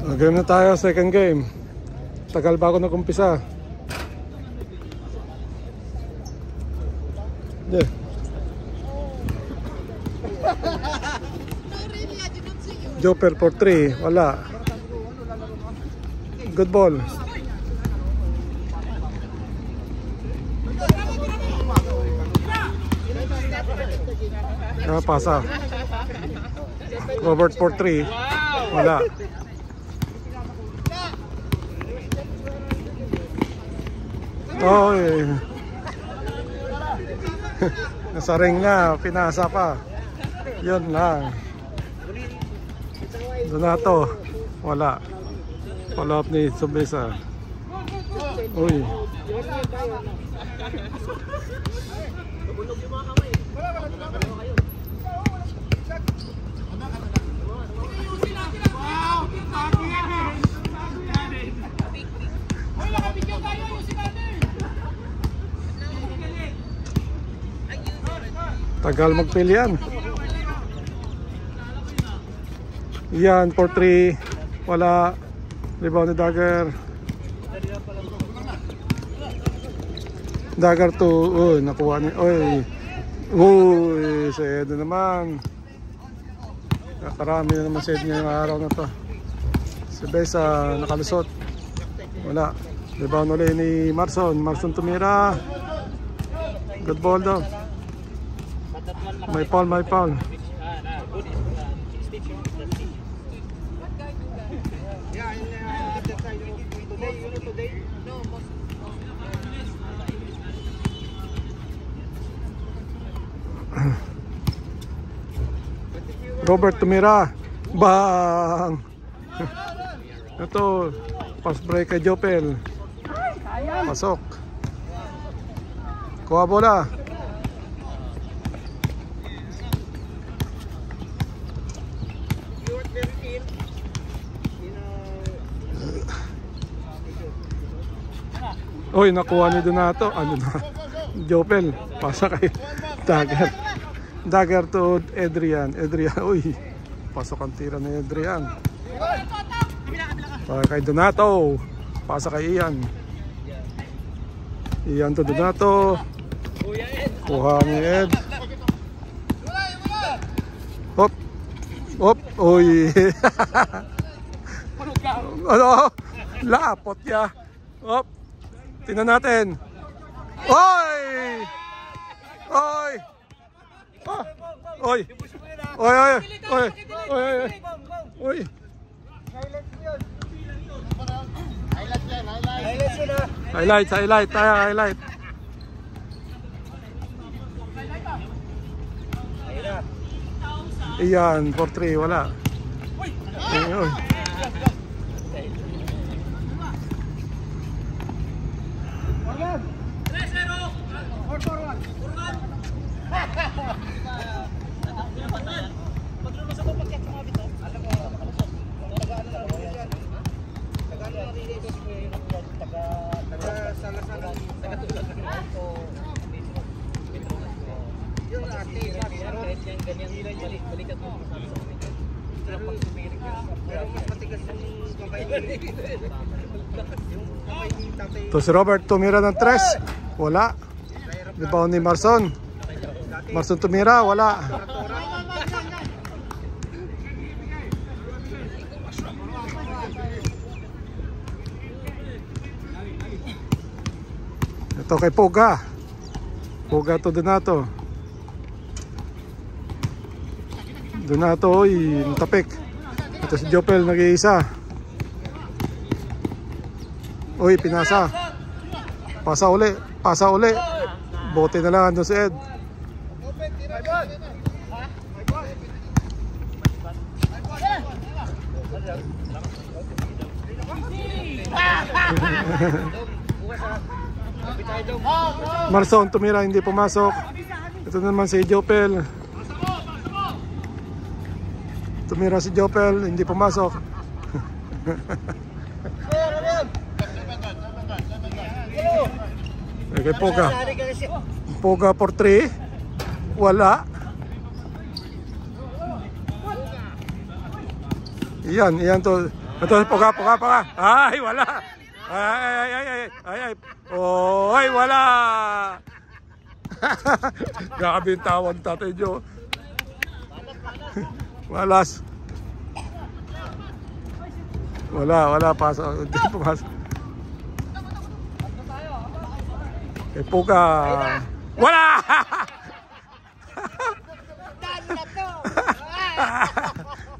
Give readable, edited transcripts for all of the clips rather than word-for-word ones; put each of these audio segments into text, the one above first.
Game na tayo, second game. Tagal ba ako nag-umpisa? Yeah. Joper for 3, wala. Good ball. Pasa. Robert for 3, wala. Oh, nasa ring na, pinasa pa. Yun lang. Donato, wala. Follow up ni Subesa. Uy. Tagal magpilian. Yan, for 3. Wala. Rebound ni Dagger. Dagger 2. Uy, nakuha ni. Uy. Uy, si Edo naman. Nakarami na naman si Edo ngayong araw na to. Si Besa nakalusot. Wala. Rebound ulit ni Marson. Marson tumira. Good ball daw. May foul, may foul. Robert tumira. Bang! Ito, pass break kay Jopel. Pasok. Kuha bola. Uy, nakuha ni Donato. Ano na? Jopel. Pasa kay Dagger. Dagger to Adrian. Adrian. Uy. Pasok ang tira ni Adrian. Pasa kay Donato. Pasa kay Ian. Ian to Donato. Kuha ni Ed. Hop. Hop. Uy. Ano? Lapot niya. Hop. Tingnan natin. Oy! Oy! Ah! Oy! Oy, oy, oy. Oy, oy. Oy. Highlight, highlight, tayo, highlight. Iyan, 4-3, wala. Ayun. To si Robert tumira ng 3, wala. Rebound ni Marson. Marson tumira, wala. Ito kay Poga. Poga to Donato. Donato, oy, tapik. Ito si Jopel nag-iisa. Uy, pinasa. Pasa uli, pasa uli. Bote na lang doon si Ed. Marson tumira, hindi pumasok. Ito naman si Jopel. Tumira si Jopel, hindi pumasok. Okay, Poga. Poga for 3. Wala. Iyan to. Ito, puga. Ay, wala. Ay. Oy, wala. Grabe yung tawag Tatay Joe. Malas. Wala. Pasok. Hindi pumasok. Eh, puga. Wala!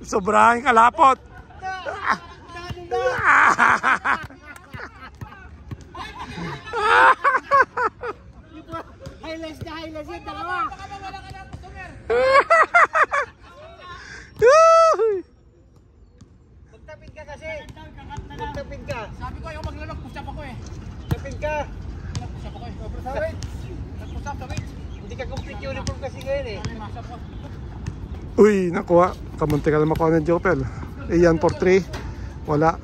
Sobrang kalapot. Highlights yun, dalawa. Magtapid ka kasi. Magtapid ka. Sabi ko ayaw maglalak, push-up ako eh. Tapid ka. Push-up ako eh. Push-up sa weight. Hindi ka complete uniform kasi ngayon eh. Uy, nakuha. Kamunti ka na makuha ng Jopel. Iyan for 3. Wala.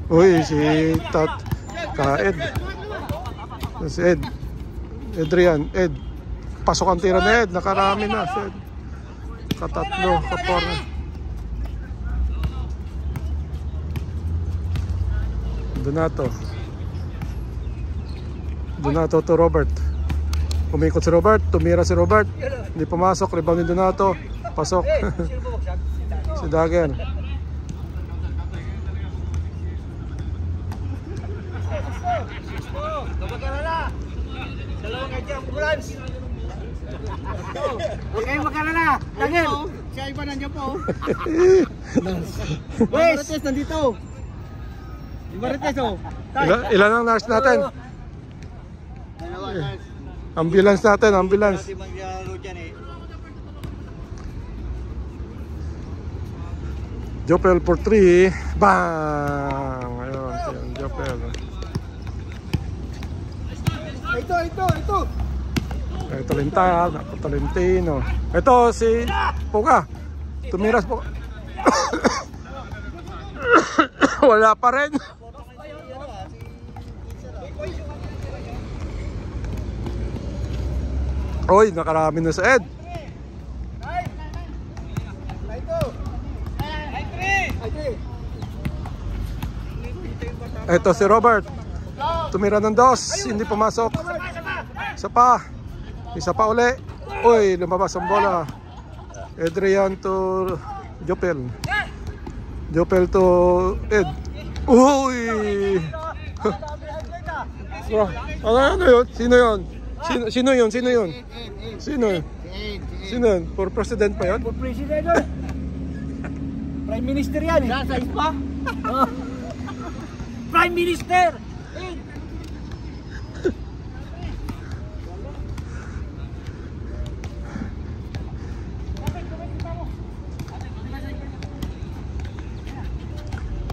Uy, si Ed. Si Ed. Adrian. Ed. Pasok ang tira na Ed. Nakarami na si Ed. Katatlo. Kaporno. Donato to Robert. Umikot si Robert. Tumira si Robert. Hindi pumasok. Rebound ni Donato. Pasok. Si Dagger. Magalala. Dalawang kanya ambulance. Huwag kayong magalala. Dagger. Siya iba nandiyan po. Marites nandito. Marites oh. Ilan ang nurse natin? Ambulance natin, ambulance. Jopel for 3. Bang! Ayun, Jopel. Ito. Tolentino. Ito si Puga. Tumiras po. Wala pa rin. Oy, nakarami na sa Ed. Ito si Robert. Tumira ng 2, hindi pumasok. Isa pa uli. Uy, lumabas ang bola. Adrian to Jopel. Jopel to Ed. Uy! Ano yun? Sino yun? Sino yun? For president pa yun? For president yun. Prime Minister yan eh. Nasa ispa? Prime Minister!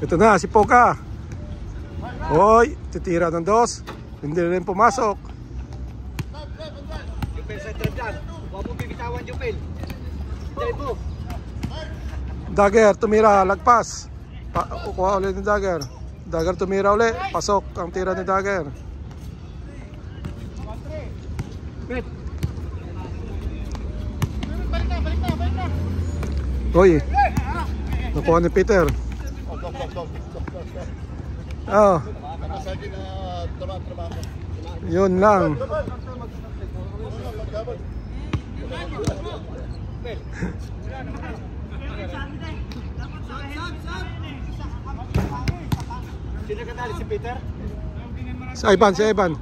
Ito na, si Poka. Hoy, titira ng 2. Hindi rin pumasok. Jupel sa trap dyan. Huwag mong bibitawan, Jupel. Dali po. Dagger, tumira, lagpas. Kuha ulit ni Dagger. Dagger tumira ulit. Pasok ang tira ni Dagger. Hoy, nakuha ni Peter. Oh. Yun lang. Sino kadali si Peter? Si Ivan.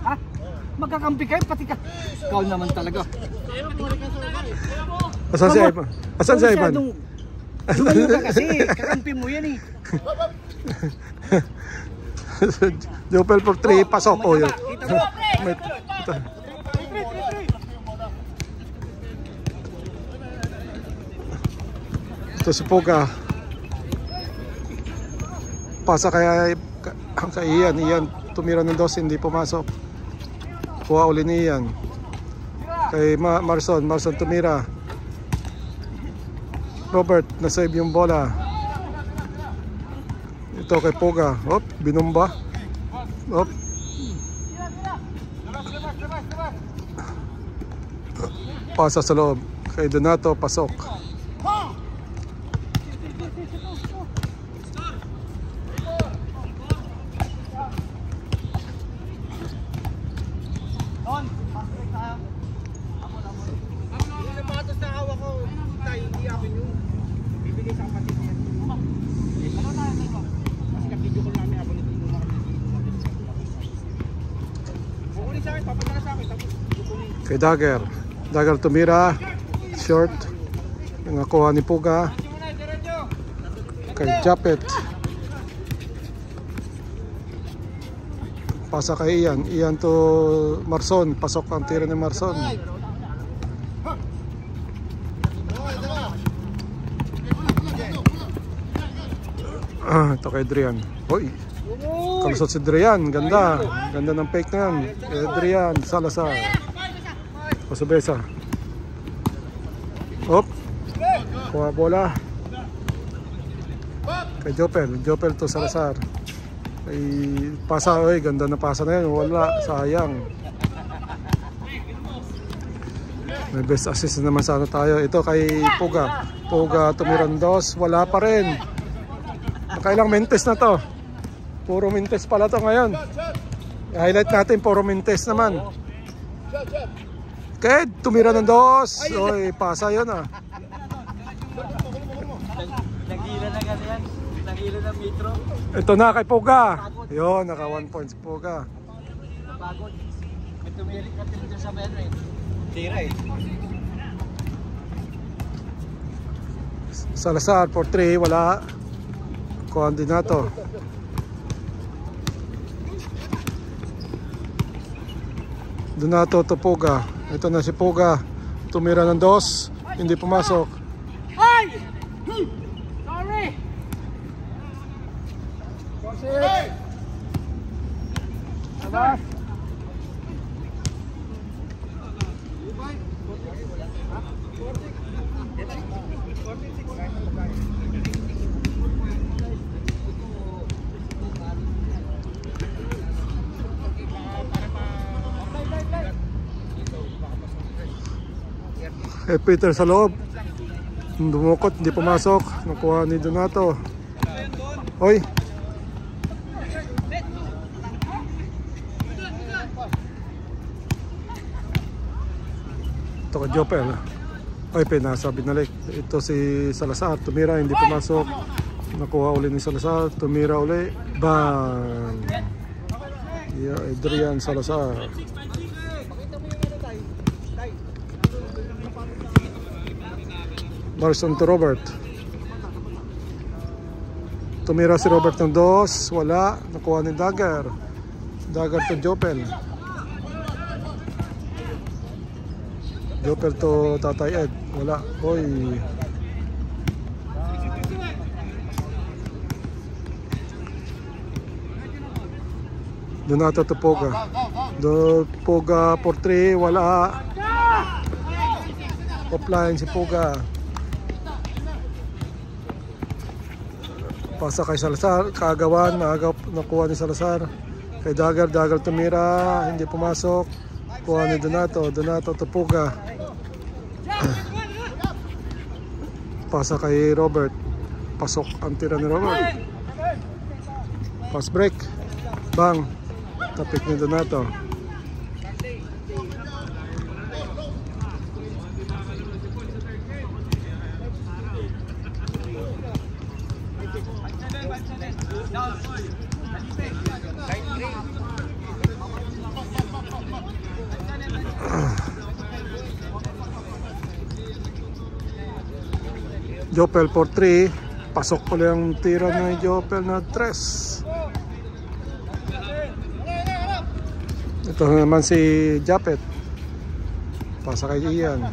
Ha? Magkakampi kayo pati ka. Ikaw naman talaga. Asan si Ivan? Lumayo ka kasi. Kakampi mo yan eh. Jopel for 3, pasok po yun. Ito si Poga. Pasa kaya Ian tumira ng 2, hindi pumasok. Kuha uli ni Ian. Kay Marson tumira. Robert, nasave yung bola. Ito kay Poga. Hop, binumba. Hop. Pasa sa loob. Kay Donato, pasok. Kay Dagger. Dagger tumira. Short. Yung nakuha ni Puga. Kay Japet. Pasa kay Ian. Ian to Marson. Pasok ang tira ni Marson. Ito kay Adrian. Hoy. Kalusot si Adrian. Ganda. Ganda ng fake na yan. Adrian Salazar. Pasubesa. Hop. Kuha bola. Kay Jopel. Jopel to Salazar. Ay pasa. Oy, ganda na pasa na yan. Wala. Sayang. May best assist naman sana tayo. Ito kay Puga. Puga tumirandos. Wala pa rin. Kailang mintes na to. Puro mintes pala to ngayon. I-highlight natin, puro mintes naman. Ked, tumira ng dos. Oy, pasa yun ah. Nagila na ganyan. Nagila ng metro. Ito na kay Puga. Yun, naka 1 points Puga. Pagod. May tumirik ka dito sa meno eh. Tira eh. Salazar for 3, wala. Koordinato. Donato to Puga. Ito na si Puga. Tumira ng dos. Hindi pumasok. Ay! Sorry! Abas! Peter sa loob. Dumukot, hindi pumasok. Nakuha ni Donato. Hoy. Ito ka Jopel. Hoy, pinasa binalik. Ito si Salazar. Tumira, hindi pumasok. Nakuha uli ni Salazar. Tumira uli. Bang! Yeah, Adrian Salazar. Marson to Robert. Tumira si Robert ng dos. Wala. Nakuha ni Dagger. Dagger to Jopel. Jopel to Tatay Ed. Wala. Hoy. Donato to Puga. Puga for 3. Wala. Offline si Puga. Pasa kay Salazar, kaagawan, nakuha ni Salazar. Kay Dagger, Dagger tumira, hindi pumasok. Kuha ni Donato, Donato to Puga. Pasa kay Robert. Pasok ang tira ni Robert. Pass break. Bang. Tapik ni Donato. Jopel for 3. Pasok pala yung tira ng Jopel na 3. Ito naman si Japet. Pasa kay Ian.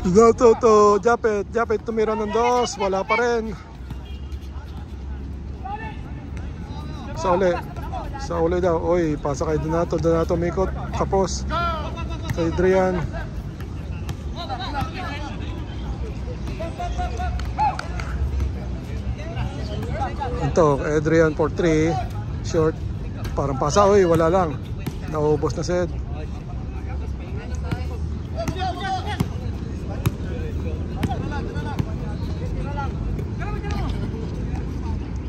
Donato to Japet. Japet tumira ng dos. Wala pa rin. Sa uli daw. Oy, pasa kay Donato. Donato mikot. Kapos. Kay Adrian. Ito, Adrian for 3. Short. Parang pasa. Oy, wala lang. Naubos na set.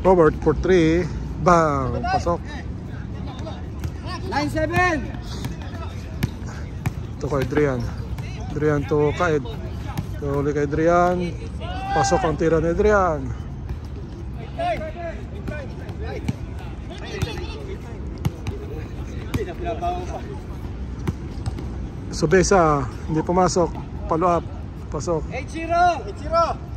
Robert for 3. Bang! Pasok. 9-7. Ito kay Adrian. Adrian to Kaed. Ito ulit kay Adrian. Pasok ang tira ni Adrian. Subesa, hindi pumasok. Follow up, pasok. 8-0! 8-0!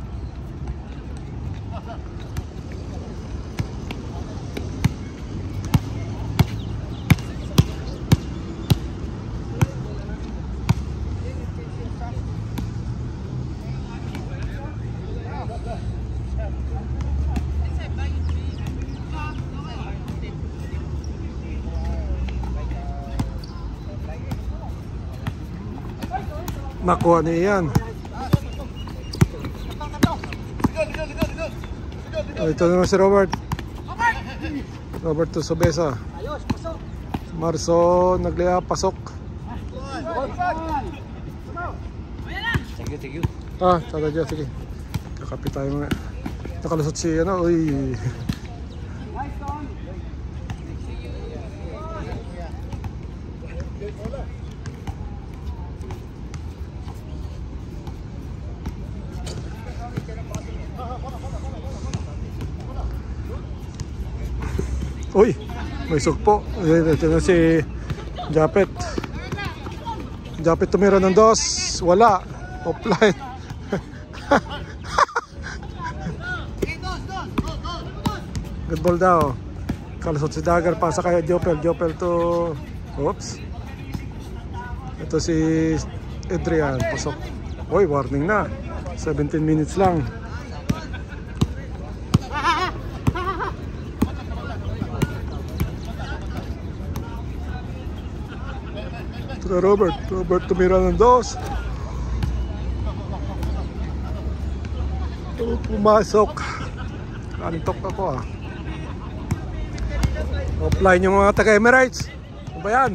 Nakuha niya yan. Ito naman si Robert. Robert to Subesa. Marson naglaya, pasok. Thank you. Tata dyan, sige. Kakapit tayo mga. Nakalusot si ano, uy. Uy, may sugpo. Ito na si Japet. Japet tumira ng dos. Wala. Offline. Good ball daw. Kalusot si Dagger, pasa kaya Jopel. Jopel to... Oops. Ito si Adrian. Pasok. Uy, warning na. 17 minutes lang. Robert tumira ng dos. Pumasok. Antok ako Offline yung mga taga-Emirates. Ano ba yan?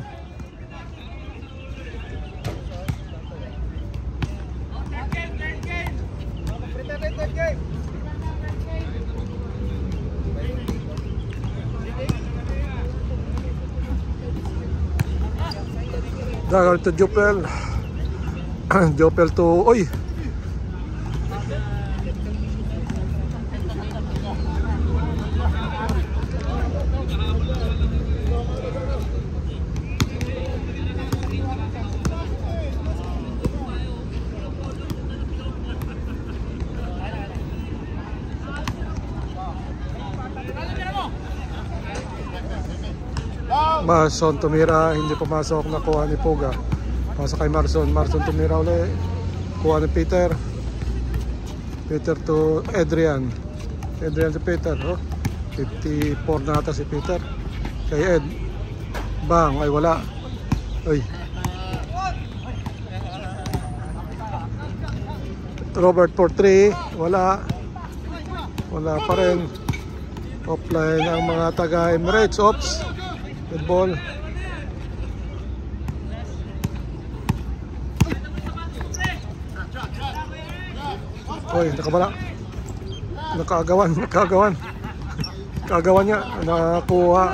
Dagger to Jopel. Jopel to... Uy! Marson tumira, hindi pumasok, nakuha ni Puga. Pasok kay Marson. Marson tumira ulit, kuha ni Peter. Peter to Adrian. Adrian to Peter. 54 na ata si Peter. Kay Ed. Bang, ay wala. Ay. Robert for 3, wala. Wala pa rin. Offline ang mga taga Emirates. Oops. Good ball. Oy, nakabala. Nakaagawan. Kaagawan niya. Nakakuha.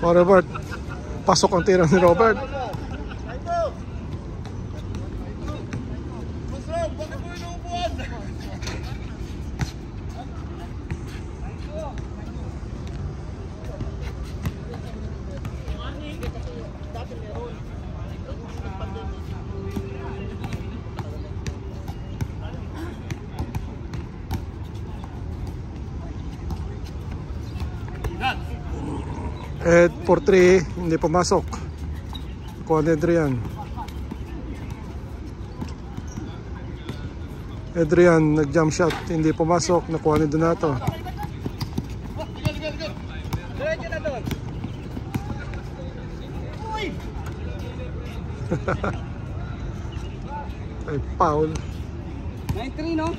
Robert. Pasok ang tira ni Robert. Ed for 3, hindi pumasok. Kuha ni Adrian. Adrian nag-jump shot, hindi pumasok. Nakuha ni Donato. Ay, foul. 9-3, no?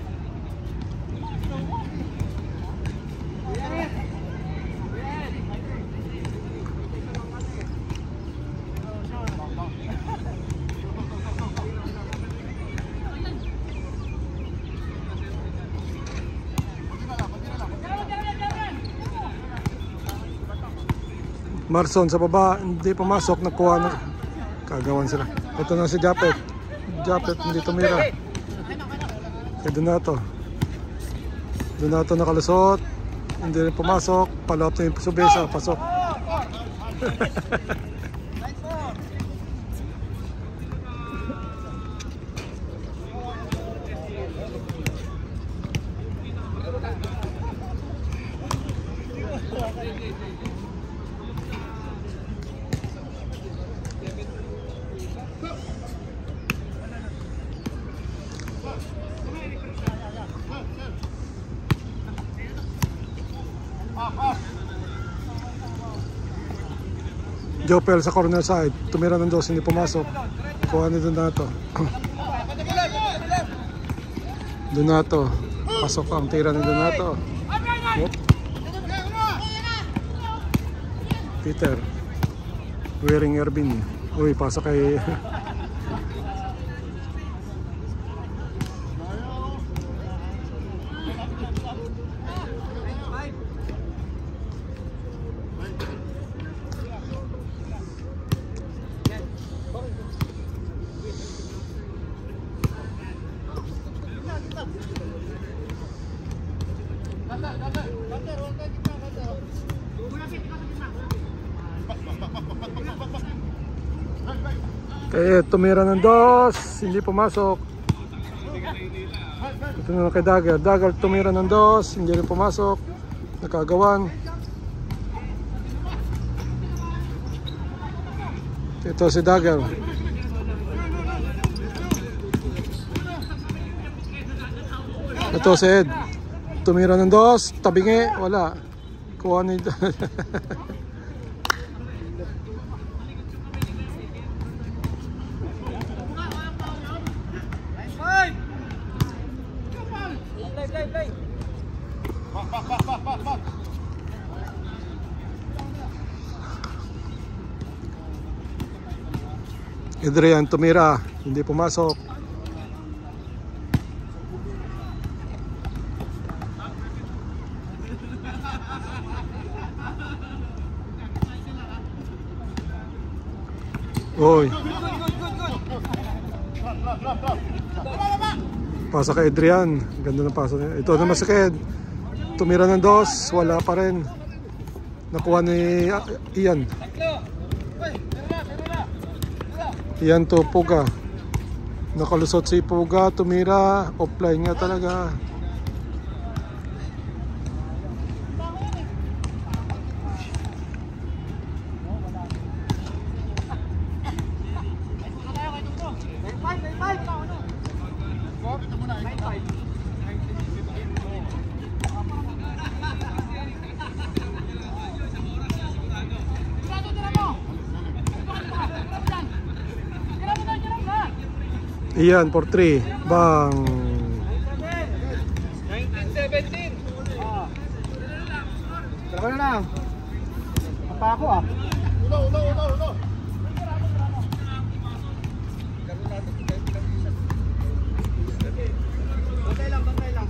Marson sa baba, hindi pumasok, nakuha na. Kagawan sila. Ito na si Japet. Japet hindi tumira. Kay Donato. Donato nakalusot, hindi rin pumasok. Follow up na yung Subesa. Pasok. Jopel sa corner side, tumira ng 2, hindi pumasok. Kuha ni Donato. Donato, pasok ang tira ni Donato. Yep. Peter, wearing Erbin. Uy, pasok kay... Kaya tumira ng 2, hindi pumasok. Ito na kay Dagger. Dagger tumira ng 2, hindi rin pumasok. Nakagawan. Ito si Dagger. Ito si Ed. Tumira ng 2, tabingi, wala. Kuha ni... Adrian tumira, hindi pumasok. Oy. Pasa kay Adrian, ganda ng pasa niya. Ito naman si Ked. Tumira ng 2, wala pa rin. Nakuha ni Ian. Ian to Puga. Nakalusot si Puga, tumira, offline nga talaga. Iyan for 3. Bang. 19-17. Tara na lang. Apa ako ah. Uno. Bantay lang.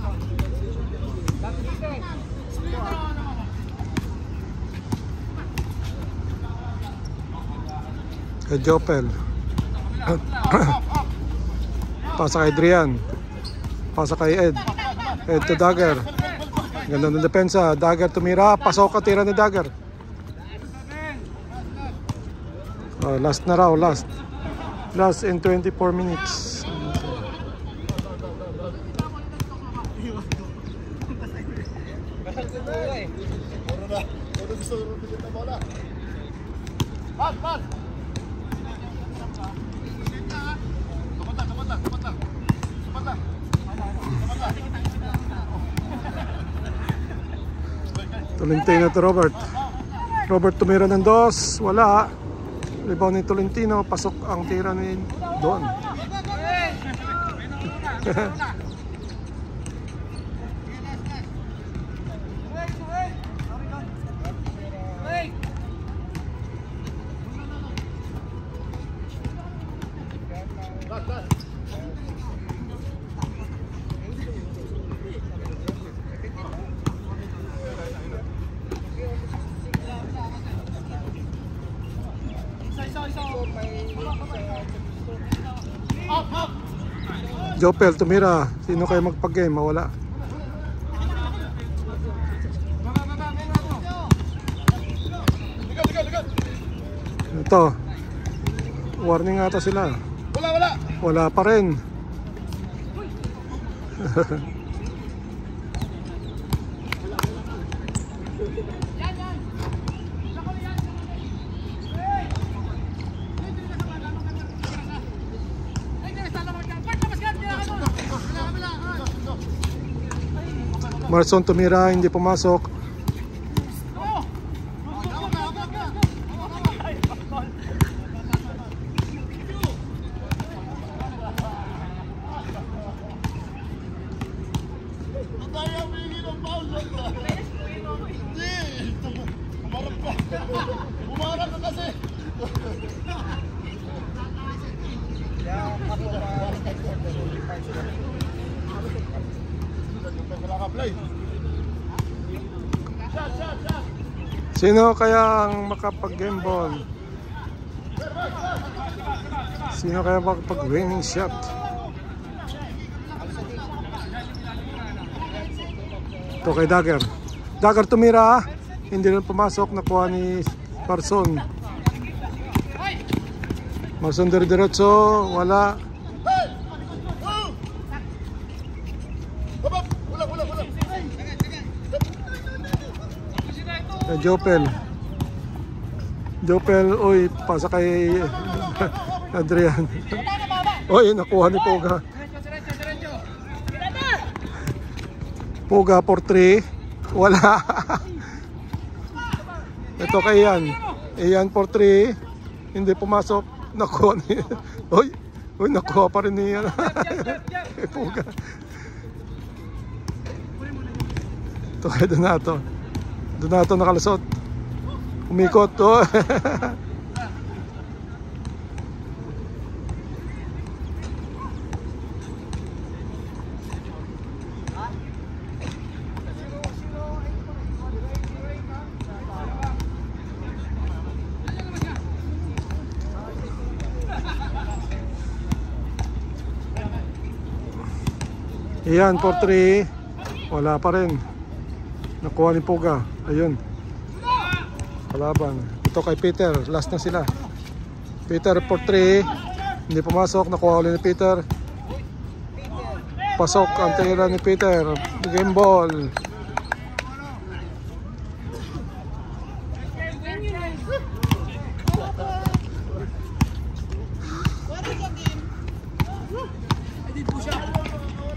Kay Jopel. Pasa kay Adrian. Pasa kay Ed. Ed to Dagger. Ganda ng depensa. Dagger tumira. Pasok ka tira ni Dagger. Last na raw. Last in 24 minutes. Tolentino to Robert. Robert tumira ng 2, wala. Rebound ni Tolentino, pasok ang tira ni Don. Jopel tumira. Sino kayo magpag-game? Mawala. Ito. Warning ata sila. Wala pa rin. Marson tumira, hindi pumasok. Umarap ka kasi. Sino kaya ang makapag-game ball? Sino kaya makapag-winning shot? Ito kay Dagger. Dagger tumira. Hindi rin pumasok. Nakuha ni Marson. Marson diretso. Wala. Jopel. Jopel, uy, pasa kay Adrian. Uy, nakuha ni Poga. Poga for 3. Wala. Ito kay Ian. Ian for 3. Hindi pumasok. Nakuha ni... Uy, nakuha pa rin ni Ian. Poga. Ito kay Donato. Donato nakalusot. Umikot. Oh. Ayan, 4-3. Wala pa rin. Nakuha ni Poga. Ayun. Kalaban. Ito kay Peter. Last na sila. Peter 4-3. Hindi pumasok. Nakuha ulit ni Peter. Pasok ang tira ni Peter. Game ball.